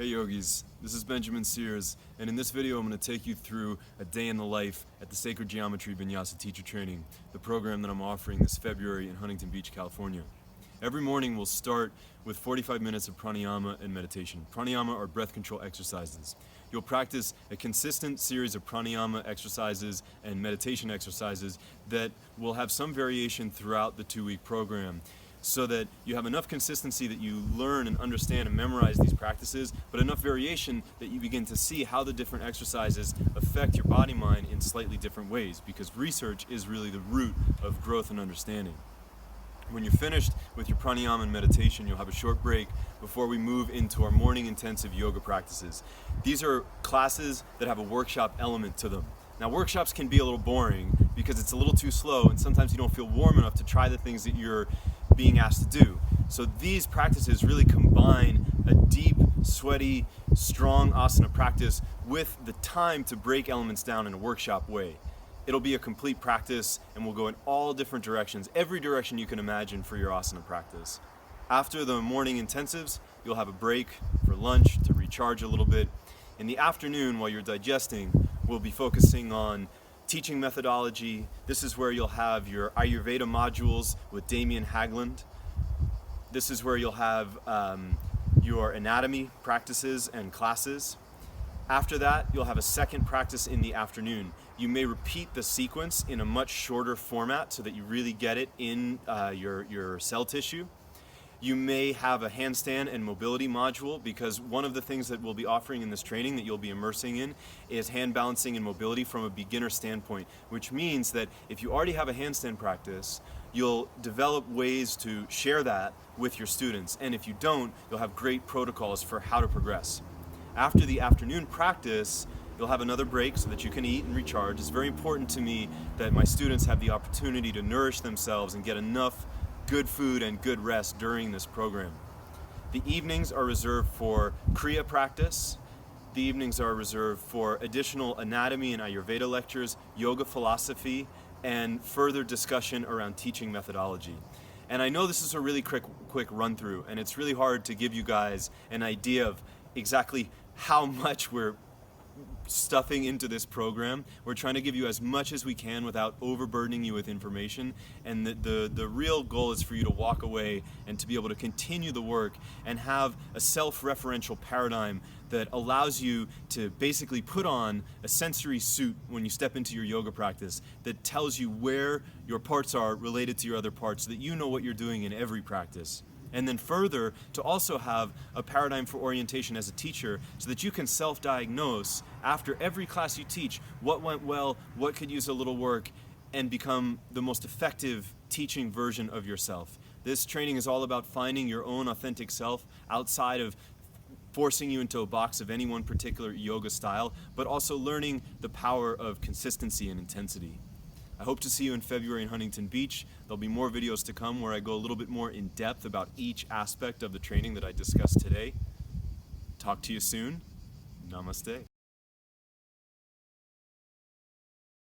Hey yogis, this is Benjamin Sears, and in this video I'm going to take you through a day in the life at the Sacred Geometry Vinyasa Teacher Training, the program that I'm offering this February in Huntington Beach, California. Every morning we'll start with 45 minutes of pranayama and meditation. Pranayama are breath control exercises. You'll practice a consistent series of pranayama exercises and meditation exercises that will have some variation throughout the 2-week program, so that you have enough consistency that you learn and understand and memorize these practices, but enough variation that you begin to see how the different exercises affect your body-mind in slightly different ways, because research is really the root of growth and understanding. When you're finished with your pranayama and meditation, you'll have a short break before we move into our morning intensive yoga practices. These are classes that have a workshop element to them. Now, workshops can be a little boring because it's a little too slow, and sometimes you don't feel warm enough to try the things that you're being asked to do. So these practices really combine a deep, sweaty, strong asana practice with the time to break elements down in a workshop way. It'll be a complete practice, and we'll go in all different directions, every direction you can imagine for your asana practice. After the morning intensives, you'll have a break for lunch to recharge a little bit. In the afternoon, while you're digesting, we'll be focusing on teaching methodology. This is where you'll have your Ayurveda modules with Damien Hagland. This is where you'll have your anatomy practices and classes. After that, you'll have a second practice in the afternoon. You may repeat the sequence in a much shorter format so that you really get it in your cell tissue. You may have a handstand and mobility module, because one of the things that we'll be offering in this training that you'll be immersing in is hand balancing and mobility from a beginner standpoint, which means that if you already have a handstand practice, you'll develop ways to share that with your students. And if you don't, you'll have great protocols for how to progress. After the afternoon practice, you'll have another break so that you can eat and recharge. It's very important to me that my students have the opportunity to nourish themselves and get enough good food and good rest during this program. The evenings are reserved for Kriya practice. The evenings are reserved for additional anatomy and Ayurveda lectures, yoga philosophy, and further discussion around teaching methodology. And I know this is a really quick run through, and it's really hard to give you guys an idea of exactly how much we're stuffing into this program. We're trying to give you as much as we can without overburdening you with information, and the real goal is for you to walk away and to be able to continue the work and have a self-referential paradigm that allows you to basically put on a sensory suit when you step into your yoga practice that tells you where your parts are related to your other parts, so that you know what you're doing in every practice. And then further, to also have a paradigm for orientation as a teacher, so that you can self-diagnose after every class you teach what went well, what could use a little work, and become the most effective teaching version of yourself. This training is all about finding your own authentic self outside of forcing you into a box of any one particular yoga style, but also learning the power of consistency and intensity. I hope to see you in February in Huntington Beach. There'll be more videos to come where I go a little bit more in depth about each aspect of the training that I discussed today. Talk to you soon. Namaste.